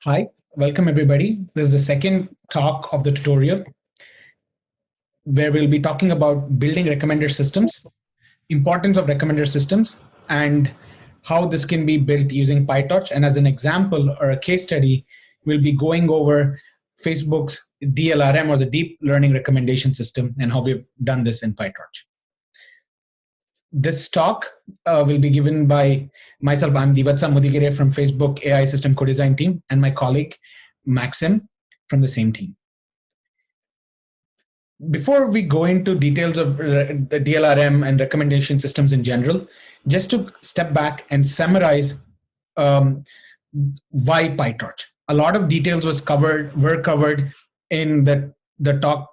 Hi, welcome everybody. This is the second talk of the tutorial where we'll be talking about building recommender systems, importance of recommender systems, and how this can be built using PyTorch. And as an example or a case study, we'll be going over Facebook's DLRM or the Deep Learning Recommendation System and how we've done this in PyTorch. This talk will be given by myself. I'm Dheevatsa Mudigere from Facebook AI System Co-Design team, and my colleague Maxim from the same team. Before we go into details of the DLRM and recommendation systems in general, just to step back and summarize why PyTorch. A lot of details were covered in the talk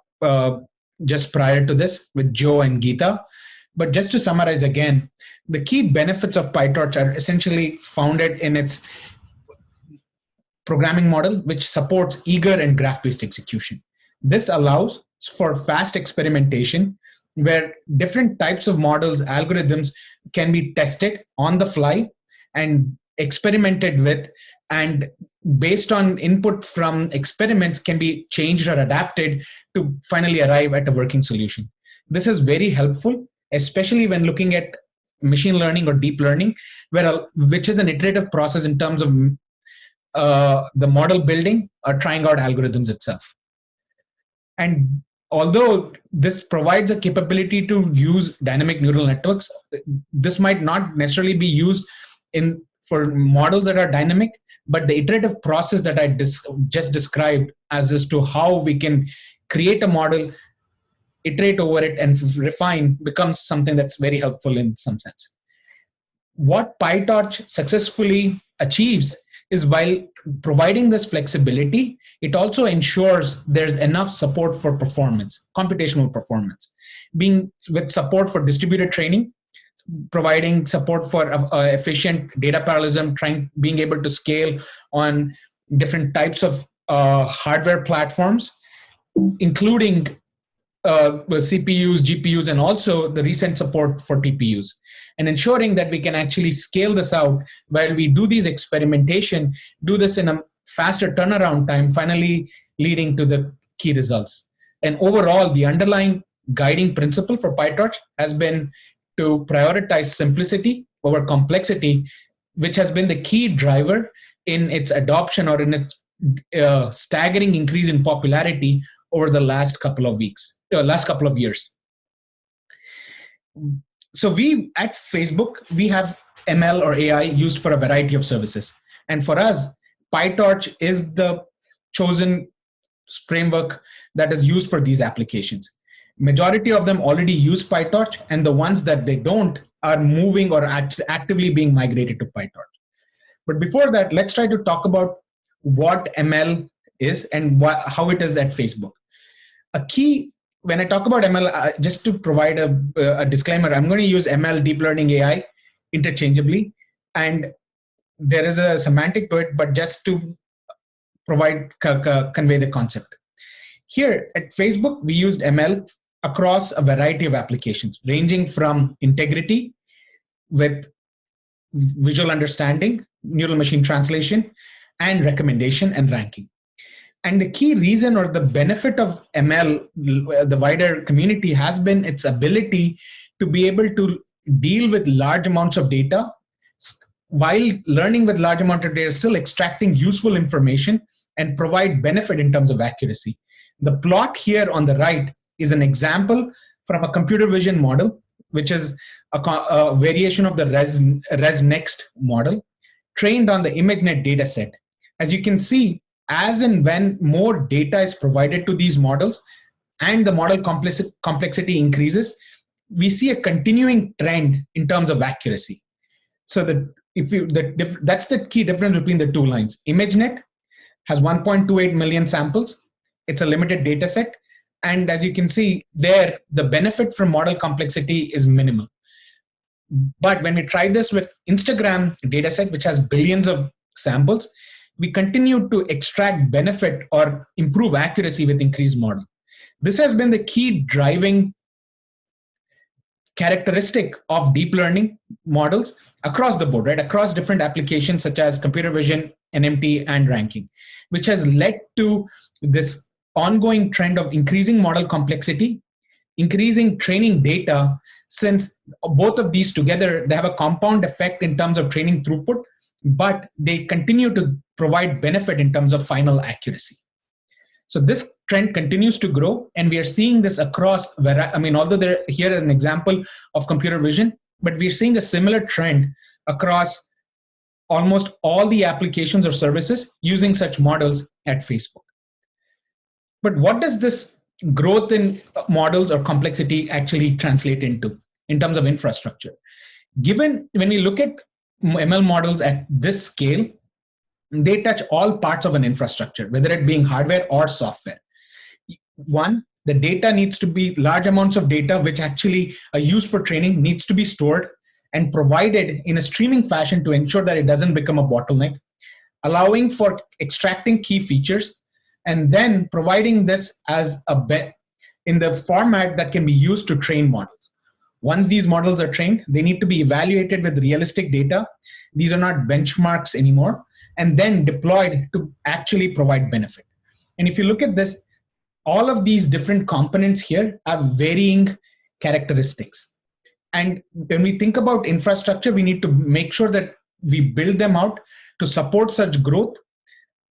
just prior to this with Joe and Geeta. But just to summarize again, the key benefits of PyTorch are essentially founded in its programming model, which supports eager and graph-based execution. This allows for fast experimentation, where different types of models, algorithms can be tested on the fly and experimented with, and based on input from experiments can be changed or adapted to finally arrive at a working solution. This is very helpful, especially when looking at machine learning or deep learning, which is an iterative process in terms of the model building or trying out algorithms itself. And although this provides a capability to use dynamic neural networks, this might not necessarily be used for models that are dynamic, but the iterative process that I just described as to how we can create a model, iterate over it, and refine becomes something that's very helpful in some sense. What PyTorch successfully achieves is, while providing this flexibility, it also ensures there's enough support for performance, computational performance, with support for distributed training, providing support for efficient data parallelism, being able to scale on different types of hardware platforms, including CPUs, GPUs, and also the recent support for TPUs, and ensuring that we can actually scale this out while we do these experimentation, do this in a faster turnaround time, finally leading to the key results. And overall, the underlying guiding principle for PyTorch has been to prioritize simplicity over complexity, which has been the key driver in its adoption or in its staggering increase in popularity over the last couple of years. So we at Facebook, we have ML or AI used for a variety of services. And for us, PyTorch is the chosen framework that is used for these applications. Majority of them already use PyTorch, and the ones that they don't are moving or actively being migrated to PyTorch. But before that, let's try to talk about what ML is and how it is at Facebook. A key, when I talk about ML, just to provide a disclaimer, I'm going to use ML, deep learning, AI interchangeably, and there is a semantic to it, but just to convey the concept. Here at Facebook, we used ML across a variety of applications, ranging from integrity with visual understanding, neural machine translation, and recommendation and ranking. And the key reason or the benefit of ML, the wider community, has been its ability to be able to deal with large amounts of data, while learning with large amount of data, still extracting useful information and provide benefit in terms of accuracy. The plot here on the right is an example from a computer vision model, which is a variation of the ResNext model, trained on the ImageNet dataset. As you can see, as and when more data is provided to these models and the model complexity increases, we see a continuing trend in terms of accuracy. So that's the key difference between the two lines. ImageNet has 1.28 million samples. It's a limited data set. And as you can see there, the benefit from model complexity is minimal. But when we try this with Instagram dataset, which has billions of samples, we continue to extract benefit or improve accuracy with increased model. This has been the key driving characteristic of deep learning models across the board, right? Across different applications such as computer vision, NMT, and ranking, which has led to this ongoing trend of increasing model complexity, increasing training data, since both of these together, they have a compound effect in terms of training throughput, but they continue to provide benefit in terms of final accuracy. So this trend continues to grow, and we are seeing this across, although here is an example of computer vision, but we're seeing a similar trend across almost all the applications or services using such models at Facebook. But what does this growth in models or complexity actually translate into in terms of infrastructure? Given when we look at ML models at this scale, they touch all parts of an infrastructure, whether it being hardware or software. One, the data needs to be, large amounts of data which actually are used for training needs to be stored and provided in a streaming fashion to ensure that it doesn't become a bottleneck, allowing for extracting key features, and then providing this as a in the format that can be used to train models. Once these models are trained, they need to be evaluated with realistic data. These are not benchmarks anymore, and then deployed to actually provide benefit. And if you look at this, all of these different components here have varying characteristics. And when we think about infrastructure, we need to make sure that we build them out to support such growth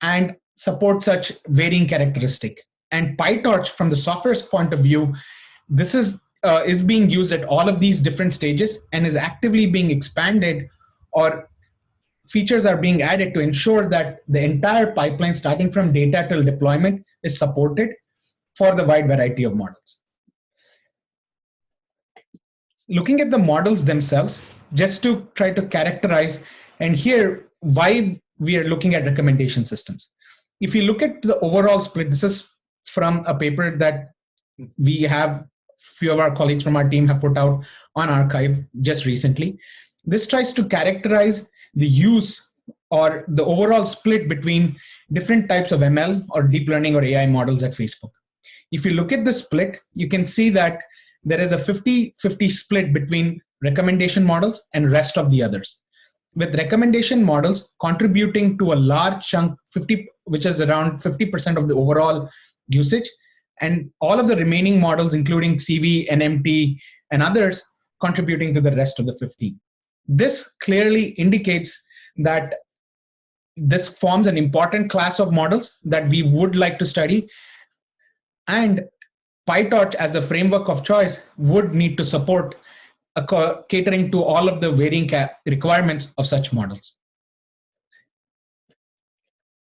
and support such varying characteristic. And PyTorch, from the software's point of view, this is being used at all of these different stages and is actively being expanded, or features are being added to ensure that the entire pipeline, starting from data till deployment, is supported for the wide variety of models. Looking at the models themselves, just to try to characterize, and here why we are looking at recommendation systems. If you look at the overall split, this is from a paper that we have, few of our colleagues from our team have put out on arXiv just recently. This tries to characterize the use or the overall split between different types of ML or deep learning or AI models at Facebook. If you look at the split, you can see that there is a 50-50 split between recommendation models and rest of the others, with recommendation models contributing to a large chunk, which is around 50% of the overall usage, and all of the remaining models, including CV, NMT, and others, contributing to the rest of the 15. This clearly indicates that this forms an important class of models that we would like to study, and PyTorch as the framework of choice would need to support catering to all of the varying requirements of such models.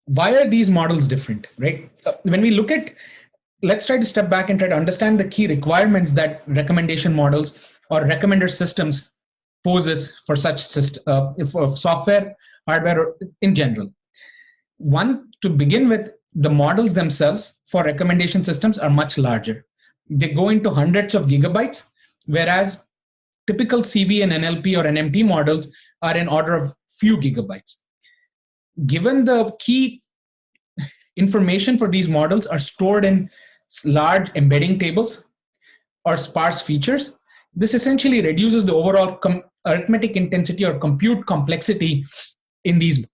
Why are these models different, right? When we look at, let's try to step back and try to understand the key requirements that recommendation models or recommender systems poses for such for software, hardware, or in general. One, to begin with, the models themselves for recommendation systems are much larger. They go into hundreds of gigabytes, whereas typical CV and NLP or NMT models are in order of few gigabytes. Given the key information for these models are stored in large embedding tables or sparse features, this essentially reduces the overall arithmetic intensity or compute complexity in these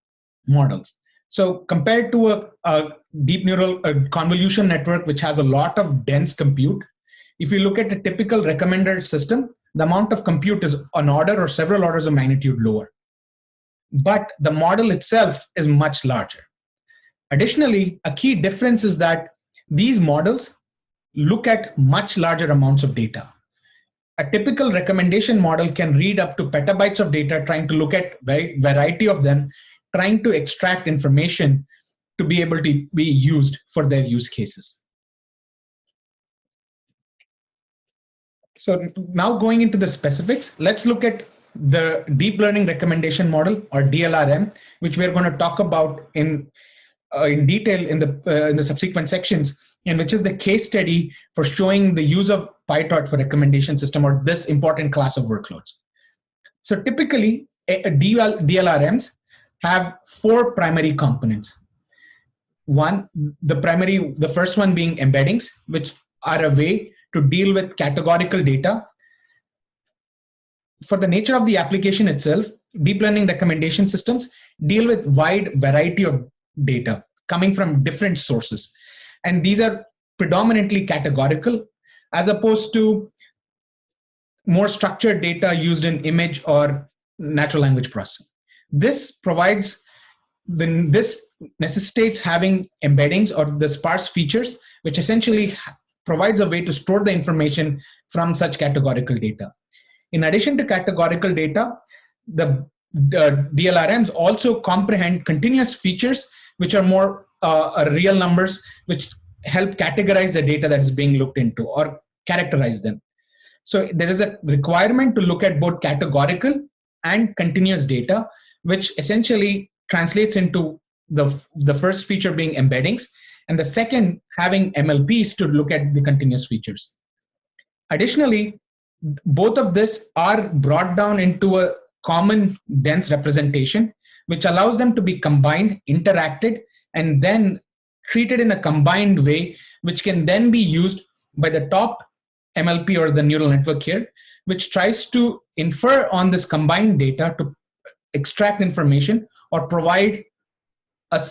models. So compared to a deep neural convolution network, which has a lot of dense compute, if you look at a typical recommender system, the amount of compute is an order or several orders of magnitude lower. But the model itself is much larger. Additionally, a key difference is that these models look at much larger amounts of data. A typical recommendation model can read up to petabytes of data, trying to look at a variety of them, trying to extract information to be able to be used for their use cases. So now going into the specifics, let's look at the deep learning recommendation model, or DLRM, which we're going to talk about in detail in the subsequent sections, and which is the case study for showing the use of PyTorch for recommendation system, or this important class of workloads. So typically, DLRMs have four primary components. One, the first one being embeddings, which are a way to deal with categorical data. For the nature of the application itself, deep learning recommendation systems deal with wide variety of data coming from different sources. And these are predominantly categorical as opposed to more structured data used in image or natural language processing. This necessitates having embeddings or the sparse features, which essentially provides a way to store the information from such categorical data. In addition to categorical data, the DLRMs also comprehend continuous features, which are more real numbers, which help categorize the data that is being looked into or characterize them. So there is a requirement to look at both categorical and continuous data, which essentially translates into the first feature being embeddings, and the second having MLPs to look at the continuous features. Additionally, both of this are brought down into a common dense representation, which allows them to be combined, interacted, and then treated in a combined way, which can then be used by the top MLP or the neural network here, which tries to infer on this combined data to extract information or provide a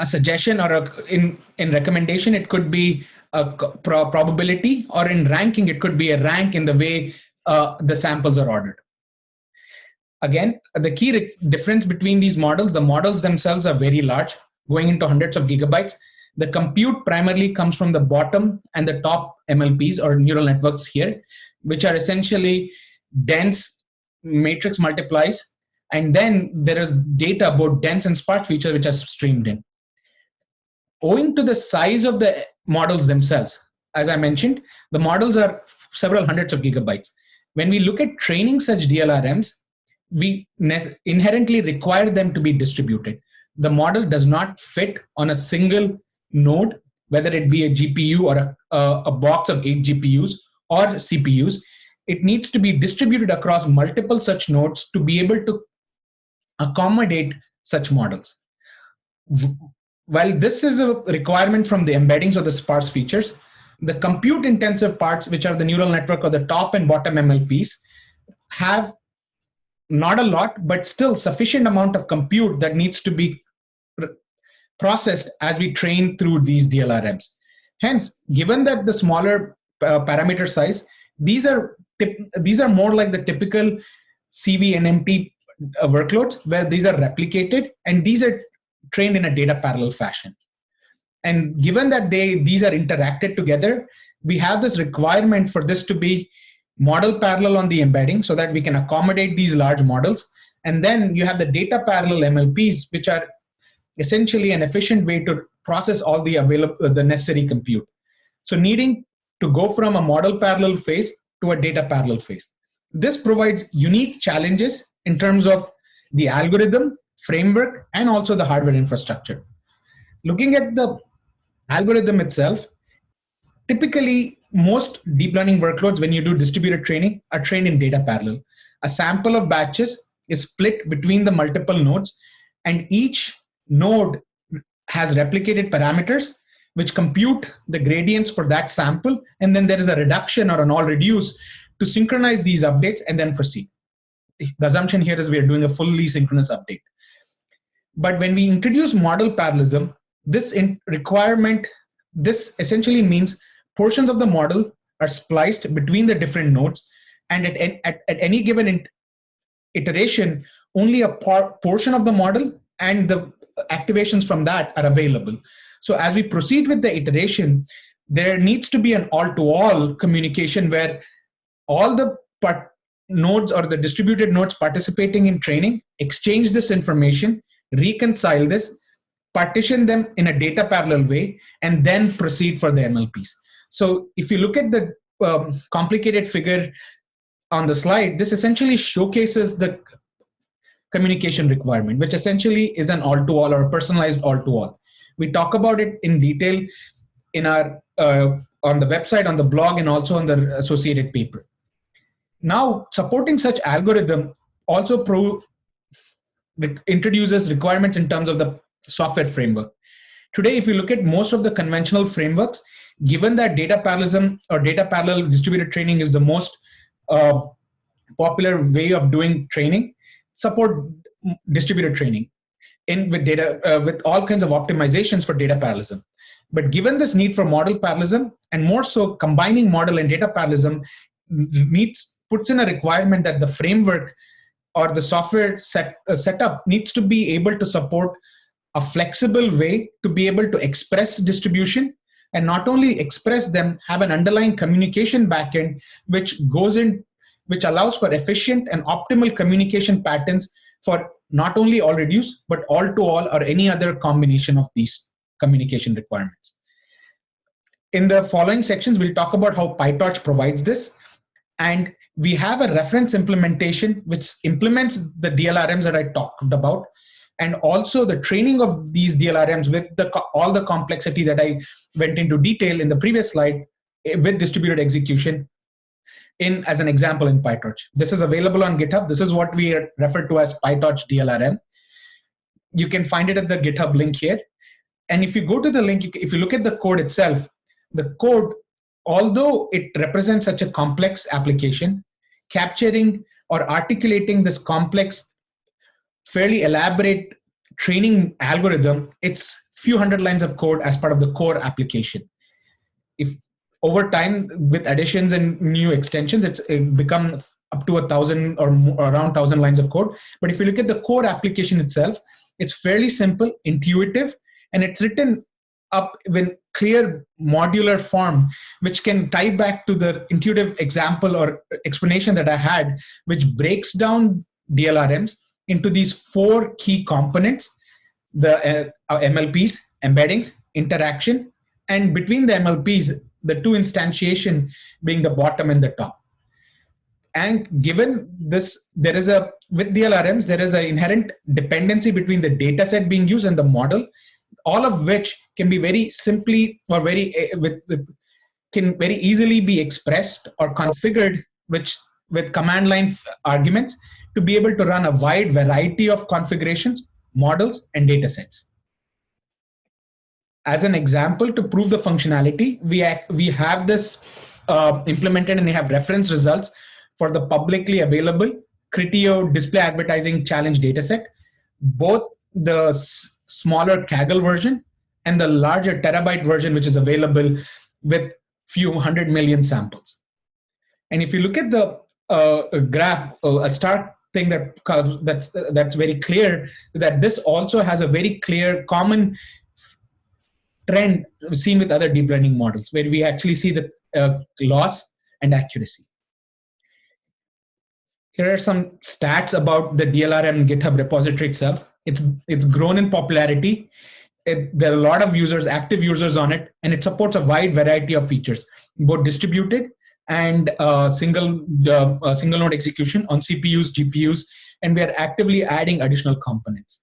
suggestion, or in recommendation it could be a probability, or in ranking it could be a rank in the way the samples are ordered. Again, the key difference between these models, the models themselves are very large, going into hundreds of gigabytes. The compute primarily comes from the bottom and the top MLPs or neural networks here, which are essentially dense matrix multiplies, and then there is data about dense and sparse features which are streamed in. Owing to the size of the models themselves, as I mentioned, the models are several hundreds of gigabytes. When we look at training such DLRMs, we inherently require them to be distributed. The model does not fit on a single node, whether it be a GPU or a box of 8 GPUs or CPUs. It needs to be distributed across multiple such nodes to be able to accommodate such models. While this is a requirement from the embeddings or the sparse features, the compute intensive parts, which are the neural network or the top and bottom MLPs, have not a lot, but still sufficient amount of compute that needs to be processed as we train through these DLRMs. Hence, given that the smaller parameter size, these are more like the typical CV-NMT workloads, where these are replicated and these are trained in a data parallel fashion. And given that these are interacted together, we have this requirement for this to be model parallel on the embedding so that we can accommodate these large models. And then you have the data parallel MLPs, which are essentially an efficient way to process all the necessary compute. So needing to go from a model parallel phase to a data parallel phase. This provides unique challenges in terms of the algorithm, framework, and also the hardware infrastructure. Looking at the algorithm itself, typically most deep learning workloads, when you do distributed training, are trained in data parallel. A sample of batches is split between the multiple nodes, and each node has replicated parameters which compute the gradients for that sample, and then there is a reduction or an all reduce to synchronize these updates and then proceed. The assumption here is we are doing a fully synchronous update. But when we introduce model parallelism, this essentially means portions of the model are spliced between the different nodes, and at any given iteration, only a portion of the model and the activations from that are available. So as we proceed with the iteration, there needs to be an all-to-all communication where all the nodes or the distributed nodes participating in training exchange this information, reconcile this, partition them in a data parallel way, and then proceed for the MLPs. So if you look at the complicated figure on the slide, this essentially showcases the communication requirement, which essentially is an all-to-all or a personalized all-to-all. We talk about it in detail in our on the website, on the blog, and also on the associated paper. Now, supporting such algorithm also introduces requirements in terms of the software framework. Today, if you look at most of the conventional frameworks, given that data parallelism or data parallel distributed training is the most popular way of doing training, support distributed training with data, with all kinds of optimizations for data parallelism. But given this need for model parallelism, and more so combining model and data parallelism, puts in a requirement that the framework or the software setup needs to be able to support a flexible way to be able to express distribution, and not only express them, have an underlying communication backend which allows for efficient and optimal communication patterns for not only all reduce, but all to all or any other combination of these communication requirements. In the following sections, we'll talk about how PyTorch provides this. And we have a reference implementation which implements the DLRMs that I talked about, and also the training of these DLRMs with all the complexity that I went into detail in the previous slide with distributed execution as an example in PyTorch. This is available on GitHub. This is what we refer to as PyTorch DLRM. You can find it at the GitHub link here. And if you go to the link, if you look at the code itself, the code, although it represents such a complex application, capturing or articulating this complex, fairly elaborate training algorithm, it's few hundred lines of code as part of the core application. If over time, with additions and new extensions, it's become up to 1,000 or around 1,000 lines of code. But if you look at the core application itself, it's fairly simple, intuitive, and it's written up in clear modular form, which can tie back to the intuitive example or explanation that I had, which breaks down DLRMs into these 4 key components: the MLPs, embeddings, interaction, and between the MLPs, the 2 instantiation being the bottom and the top. And given this, with DLRMs, there is an inherent dependency between the data set being used and the model, all of which can be very simply or can very easily be expressed or configured with command line arguments to be able to run a wide variety of configurations, models, and data sets. As an example, to prove the functionality, we have this implemented, and we have reference results for the publicly available Criteo display advertising challenge dataset, both the smaller Kaggle version and the larger terabyte version, which is available with few 100 million samples. And if you look at the graph, a stark thing that's very clear, that this also has a very clear common trend seen with other deep learning models, where we actually see the loss and accuracy. Here are some stats about the DLRM GitHub repository itself. It's grown in popularity. There are a lot of users, active users on it, and it supports a wide variety of features, both distributed and single node execution on CPUs, GPUs, and we are actively adding additional components.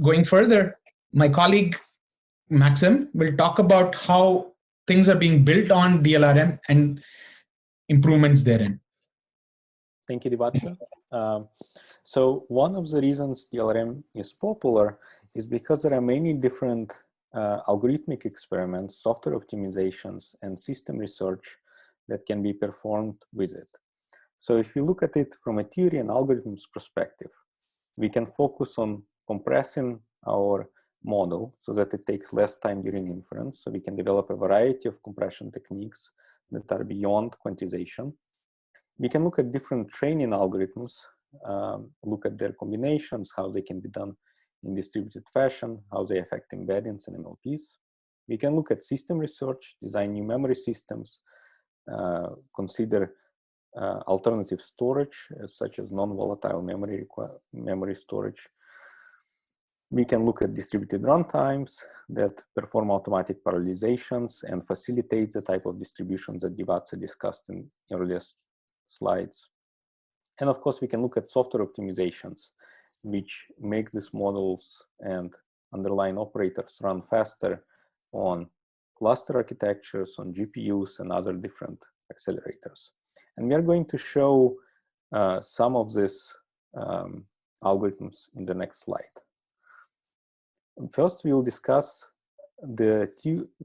Going further, my colleague Maxim will talk about how things are being built on DLRM and improvements therein. Thank you, Dheevatsa. So one of the reasons DLRM is popular is because there are many different algorithmic experiments, software optimizations, and system research that can be performed with it. So if you look at it from a theory and algorithms perspective, we can focus on compressing our model so that it takes less time during inference. So we can develop a variety of compression techniques that are beyond quantization. We can look at different training algorithms, look at their combinations, how they can be done in distributed fashion, how they affect embeddings and MLPs. We can look at system research, design new memory systems, consider alternative storage, such as non-volatile memory storage. We can look at distributed runtimes that perform automatic parallelizations and facilitate the type of distributions that Dheevatsa discussed in earlier slides. And of course, we can look at software optimizations, which make these models and underlying operators run faster on cluster architectures, on GPUs, and other different accelerators. And we are going to show some of these algorithms in the next slide. First, we will discuss the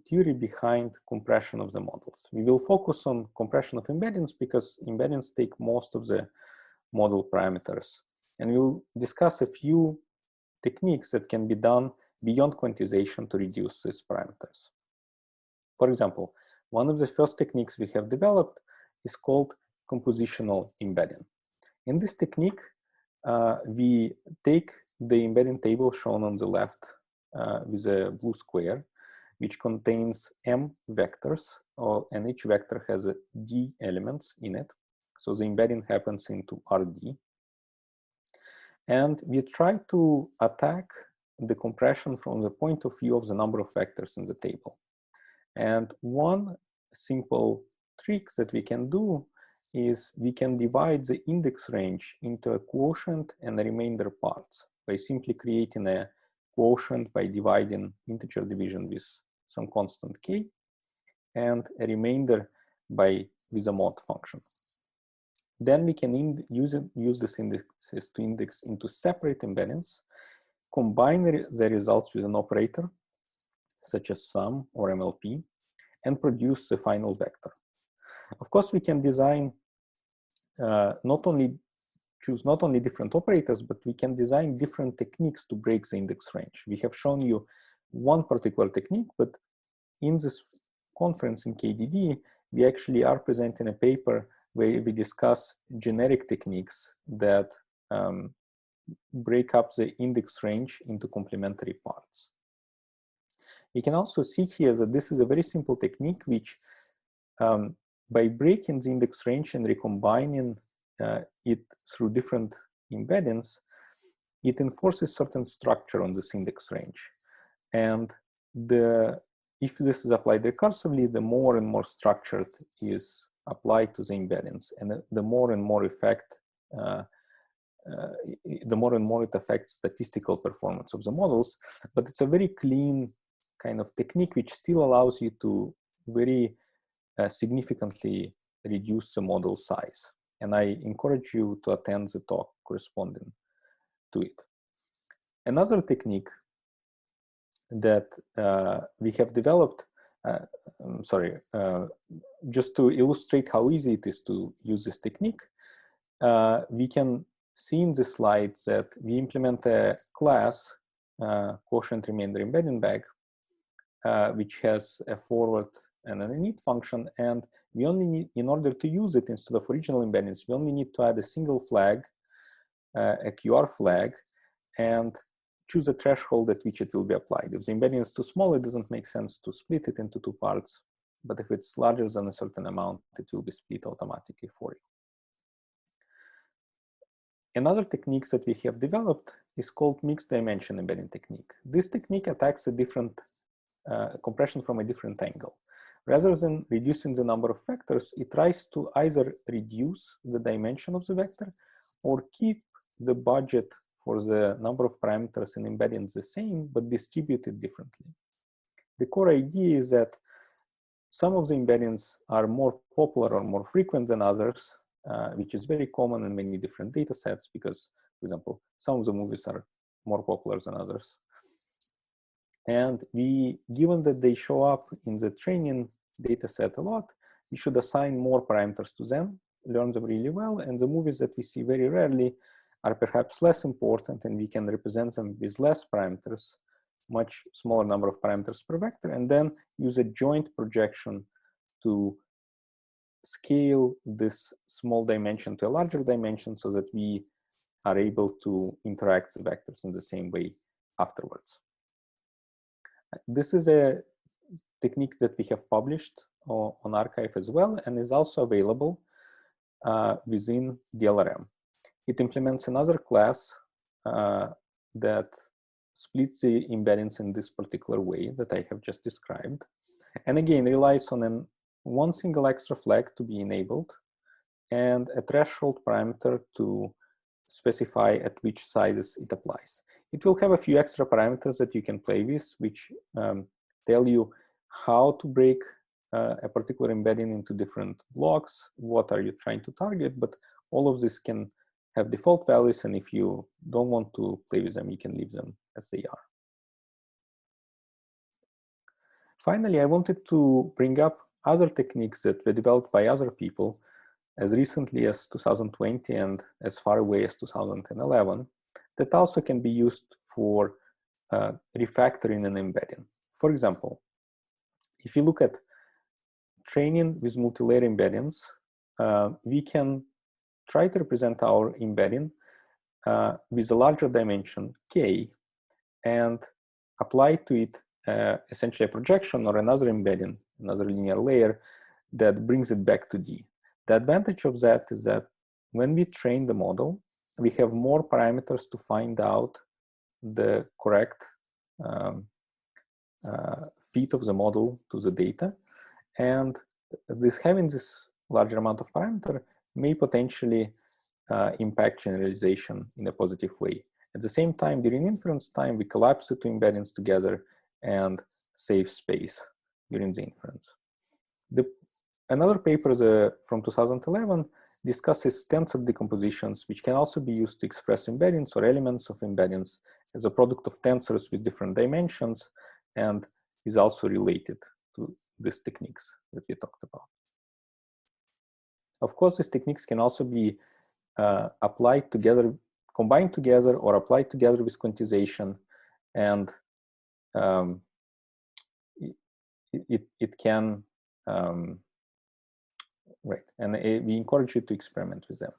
theory behind compression of the models. We will focus on compression of embeddings because embeddings take most of the model parameters. And we'll discuss a few techniques that can be done beyond quantization to reduce these parameters. For example, one of the first techniques we have developed is called compositional embedding. In this technique, we take the embedding table shown on the left with a blue square, which contains m vectors, and each vector has d elements in it. So the embedding happens into Rd. And we try to attack the compression from the point of view of the number of vectors in the table. And one simple trick that we can do is we can divide the index range into a quotient and a remainder parts by simply creating a quotient by dividing integer division with some constant k, and a remainder with a mod function. Then we can use this indexes to index into separate embeddings, combine the results with an operator, such as sum or MLP, and produce the final vector. Of course, we can design choose not only different operators, but we can design different techniques to break the index range. We have shown you one particular technique, but in this conference in KDD, we actually are presenting a paper where we discuss generic techniques that break up the index range into complementary parts. You can also see here that this is a very simple technique which, by breaking the index range and recombining it through different embeddings, it enforces certain structure on this index range. And if this is applied recursively, the more and more structured is applied to the embeddings, and the more and more it affects statistical performance of the models. But it's a very clean kind of technique which still allows you to very significantly reduce the model size. And I encourage you to attend the talk corresponding to it. Another technique that we have developed, just to illustrate how easy it is to use this technique, we can see in the slides that we implement a class, quotient remainder embedding bag, which has a forward and an init function, and we only need, in order to use it instead of original embeddings, we only need to add a single flag, a QR flag, and choose a threshold at which it will be applied. If the embedding is too small, it doesn't make sense to split it into two parts, but if it's larger than a certain amount, it will be split automatically for you. Another technique that we have developed is called mixed dimension embedding technique. This technique attacks a different compression from a different angle. Rather than reducing the number of vectors, it tries to either reduce the dimension of the vector or keep the budget for the number of parameters in embeddings the same, but distribute it differently. The core idea is that some of the embeddings are more popular or more frequent than others, which is very common in many different data sets because, for example, some of the movies are more popular than others. And given that they show up in the training data set a lot, we should assign more parameters to them, learn them really well, and the movies that we see very rarely are perhaps less important, and we can represent them with less parameters, much smaller number of parameters per vector, and then use a joint projection to scale this small dimension to a larger dimension so that we are able to interact the vectors in the same way afterwards. This is a technique that we have published on arXiv as well, and is also available within DLRM. It implements another class that splits the embeddings in this particular way that I have just described, and again relies on one single extra flag to be enabled and a threshold parameter to specify at which sizes it applies. It will have a few extra parameters that you can play with, which tell you how to break a particular embedding into different blocks, what are you trying to target, but all of this can have default values, and if you don't want to play with them, you can leave them as they are. Finally, I wanted to bring up other techniques that were developed by other people as recently as 2020 and as far away as 2011 that also can be used for refactoring and embedding. For example, if you look at training with multi-layer embeddings, we can try to represent our embedding with a larger dimension k and apply to it essentially a projection or another embedding, another linear layer that brings it back to D. The advantage of that is that when we train the model, we have more parameters to find out the correct fit of the model to the data. And having this larger amount of parameter may potentially impact generalization in a positive way. At the same time, during inference time, we collapse the two embeddings together and save space during the inference. Another paper from 2011 discusses tensor decompositions, which can also be used to express embeddings or elements of embeddings as a product of tensors with different dimensions, and is also related to these techniques that we talked about. Of course, these techniques can also be applied together, combined together, or applied together with quantization, and it can, right, and we encourage you to experiment with them.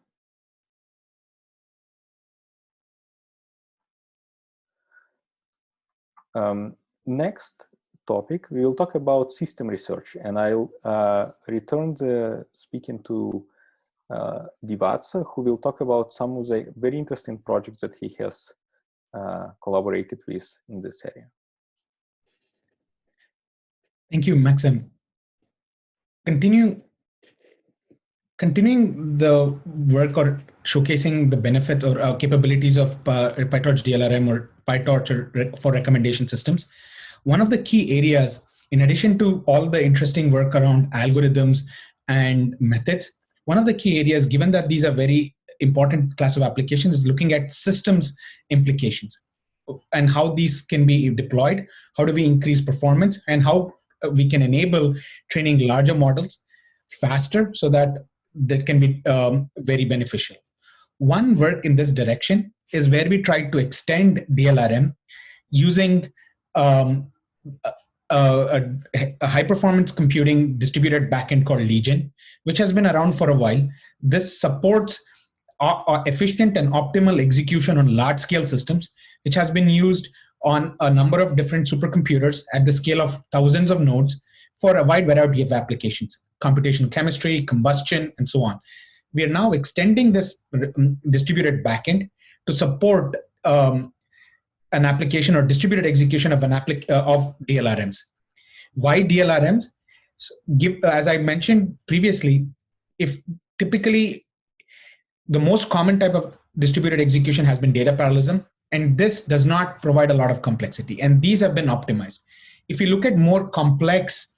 Next topic, we will talk about system research, and I'll return the speaking to Dheevatsa, who will talk about some of the very interesting projects that he has collaborated with in this area. Thank you, Maxim. Continuing the work or showcasing the benefits or capabilities of PyTorch DLRM or PyTorch for recommendation systems, one of the key areas, in addition to all the interesting work around algorithms and methods, one of the key areas, given that these are very important class of applications, is looking at systems implications and how these can be deployed, how do we increase performance, and how we can enable training larger models faster so that can be very beneficial. One work in this direction is where we try to extend DLRM using a high-performance computing distributed backend called Legion, which has been around for a while. This supports efficient and optimal execution on large-scale systems, which has been used on a number of different supercomputers at the scale of thousands of nodes for a wide variety of applications, computational chemistry, combustion, and so on. We are now extending this distributed backend to support an application or distributed execution of of DLRMs. Why DLRMs? As I mentioned previously, if typically the most common type of distributed execution has been data parallelism, and this does not provide a lot of complexity, and these have been optimized. If you look at more complex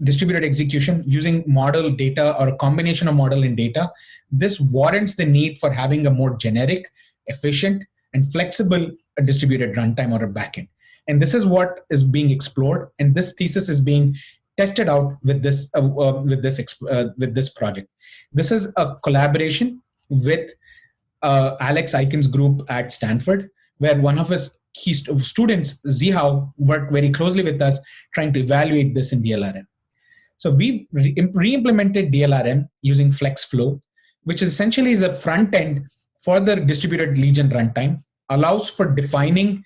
distributed execution using model data or a combination of model and data, this warrants the need for having a more generic, efficient, and flexible distributed runtime or a backend. And this is what is being explored, and this thesis is being tested out with this project. This is a collaboration with Alex Eichen's group at Stanford, where one of his key students, Zihao, worked very closely with us trying to evaluate this in DLRM. So we've re-implemented DLRM using FlexFlow, which essentially is a front end for the distributed Legion runtime, allows for defining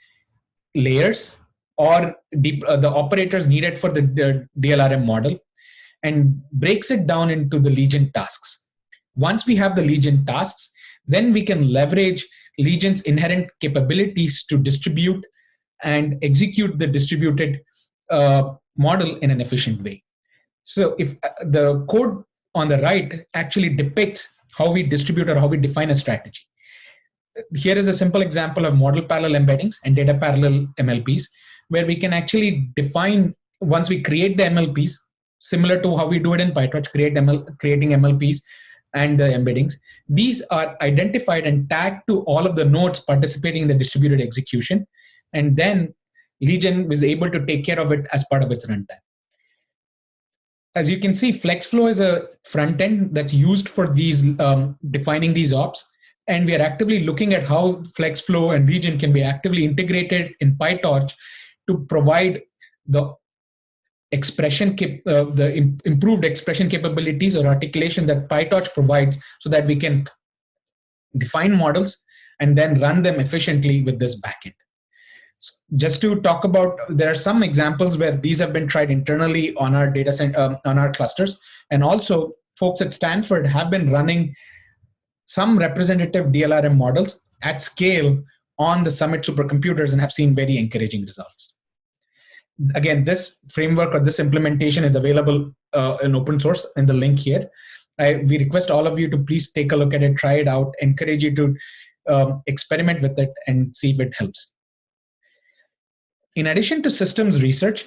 layers or the operators needed for the DLRM model, and breaks it down into the Legion tasks. Once we have the Legion tasks, then we can leverage Legion's inherent capabilities to distribute and execute the distributed model in an efficient way. So if the code on the right actually depicts how we distribute or how we define a strategy. Here is a simple example of model parallel embeddings and data parallel MLPs, where we can actually define, once we create the MLPs, similar to how we do it in PyTorch, creating MLPs and the embeddings. These are identified and tagged to all of the nodes participating in the distributed execution, and then Legion was able to take care of it as part of its runtime. As you can see, FlexFlow is a front end that's used for these defining these ops. And we are actively looking at how FlexFlow and region can be actively integrated in PyTorch to provide the improved expression capabilities or articulation that PyTorch provides, so that we can define models and then run them efficiently with this backend. Just to talk about, there are some examples where these have been tried internally on our data center, on our clusters, and also folks at Stanford have been running some representative DLRM models at scale on the Summit supercomputers and have seen very encouraging results. Again, this framework or this implementation is available in open source in the link here. We request all of you to please take a look at it, try it out, encourage you to experiment with it and see if it helps. In addition to systems research,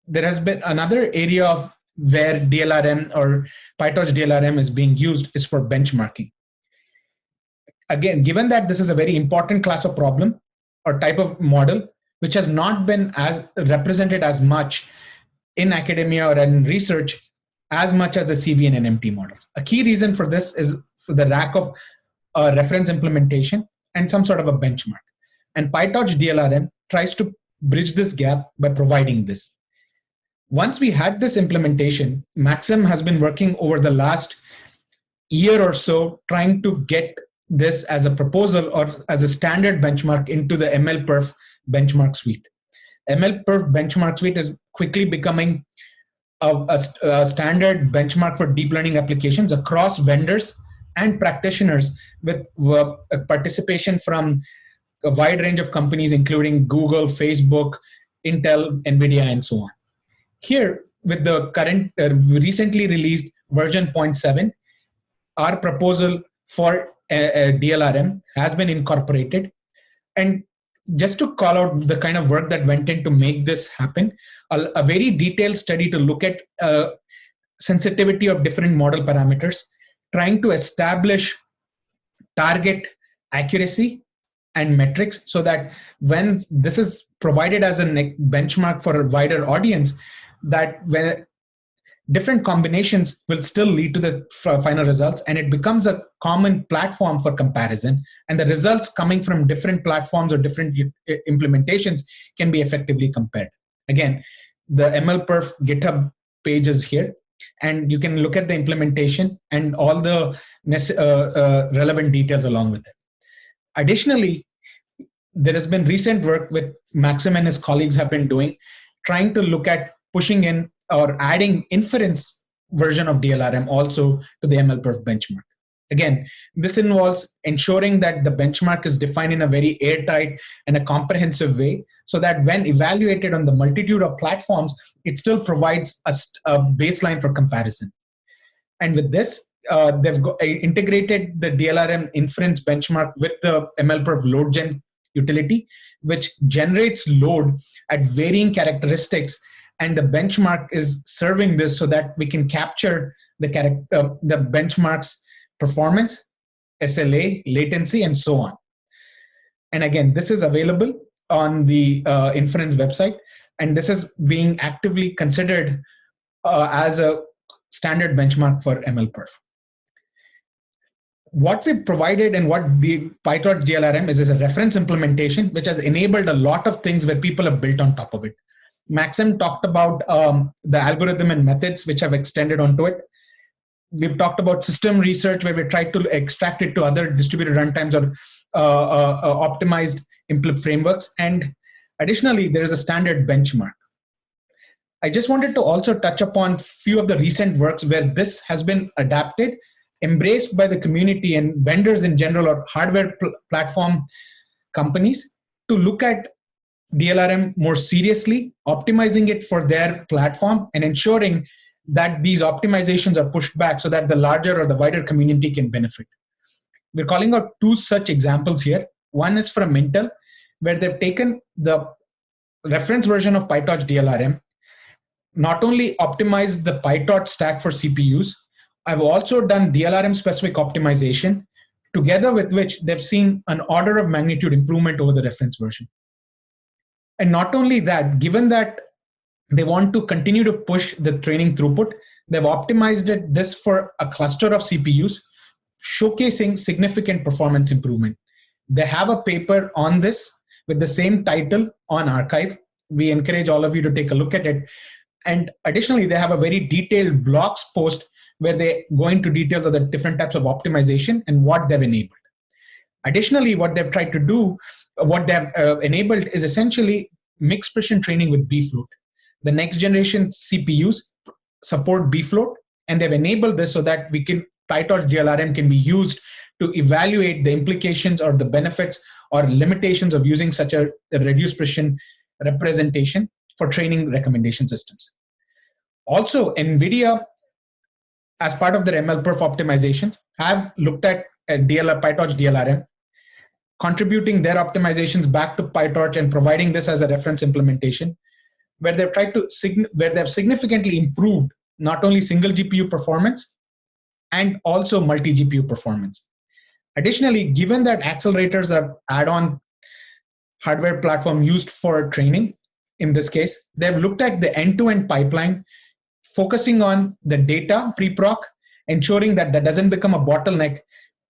there has been another area of where DLRM or PyTorch DLRM is being used is for benchmarking. Again, given that this is a very important class of problem or type of model, which has not been as represented as much in academia or in research as much as the CV and NMT models. A key reason for this is for the lack of reference implementation and some sort of a benchmark. And PyTorch DLRM tries to bridge this gap by providing this. Once we had this implementation, Maxim has been working over the last year or so trying to get this as a proposal or as a standard benchmark into the MLPerf benchmark suite. MLPerf benchmark suite is quickly becoming a standard benchmark for deep learning applications across vendors and practitioners, with participation from a wide range of companies, including Google, Facebook, Intel, NVIDIA, and so on. Here, with the current recently released version 0.7, our proposal for DLRM has been incorporated. And just to call out the kind of work that went in to make this happen, a very detailed study to look at sensitivity of different model parameters, trying to establish target accuracy and metrics, so that when this is provided as a benchmark for a wider audience, that when different combinations will still lead to the final results, and it becomes a common platform for comparison, and the results coming from different platforms or different implementations can be effectively compared. Again, the MLPerf GitHub page is here, and you can look at the implementation and all the relevant details along with it. Additionally, there has been recent work with Maxim and his colleagues have been doing, trying to look at pushing in or adding inference version of DLRM also to the MLPerf benchmark. Again, this involves ensuring that the benchmark is defined in a very airtight and a comprehensive way, so that when evaluated on the multitude of platforms, it still provides a baseline for comparison. And with this, they've integrated the DLRM inference benchmark with the MLPerf load gen utility, which generates load at varying characteristics, and the benchmark is serving this so that we can capture the benchmark's performance, SLA, latency, and so on. And again, this is available on the inference website, and this is being actively considered as a standard benchmark for MLPerf. What we provided and what the PyTorch DLRM is a reference implementation, which has enabled a lot of things where people have built on top of it. Maxim talked about the algorithm and methods which have extended onto it. We've talked about system research, where we tried to extract it to other distributed runtimes or optimized frameworks. And additionally, there is a standard benchmark. I just wanted to also touch upon a few of the recent works where this has been adapted, embraced by the community and vendors in general, or hardware platform companies, to look at DLRM more seriously, optimizing it for their platform and ensuring that these optimizations are pushed back so that the larger or the wider community can benefit. We're calling out two such examples here. One is from Intel, where they've taken the reference version of PyTorch DLRM, not only optimized the PyTorch stack for CPUs, I've also done DLRM specific optimization, together with which they've seen an order of magnitude improvement over the reference version. And not only that, given that they want to continue to push the training throughput, They've optimized this for a cluster of CPUs, showcasing significant performance improvement. They have a paper on this with the same title on arXiv. We encourage all of you to take a look at it. And additionally, they have a very detailed blogs post where they go into details of the different types of optimization and what they've enabled. Additionally, what they've tried to do, what they've enabled is essentially mixed precision training with bfloat. The next generation CPUs support bfloat, and they've enabled this so that PyTorch DLRM can be used to evaluate the implications or the benefits or limitations of using such a reduced precision representation for training recommendation systems. Also, NVIDIA, as part of their MLPerf optimizations, have looked at PyTorch DLRM, contributing their optimizations back to PyTorch and providing this as a reference implementation, where they've tried to significantly improved not only single GPU performance and also multi-GPU performance. Additionally, given that accelerators are add-on hardware platform used for training, in this case, they've looked at the end-to-end pipeline, focusing on the data pre-proc, ensuring that that doesn't become a bottleneck,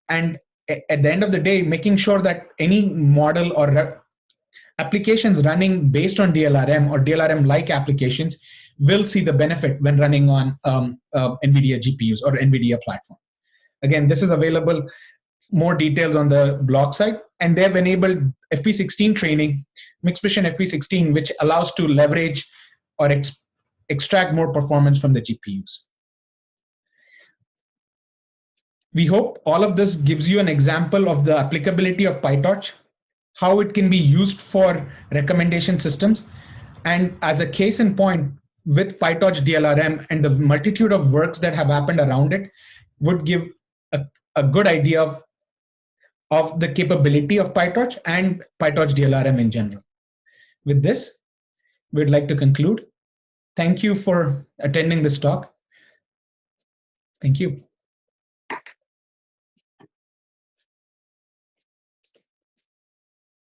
and at the end of the day, making sure that any model or applications running based on DLRM or DLRM-like applications will see the benefit when running on NVIDIA GPUs or NVIDIA platform. Again, this is available, more details on the blog site, and they've enabled FP16 training, mixed precision FP16, which allows to leverage or extract more performance from the GPUs. We hope all of this gives you an example of the applicability of PyTorch, how it can be used for recommendation systems, and as a case in point, with PyTorch DLRM and the multitude of works that have happened around it, would give a good idea of the capability of PyTorch and PyTorch DLRM in general. With this, we'd like to conclude. Thank you for attending this talk. Thank you.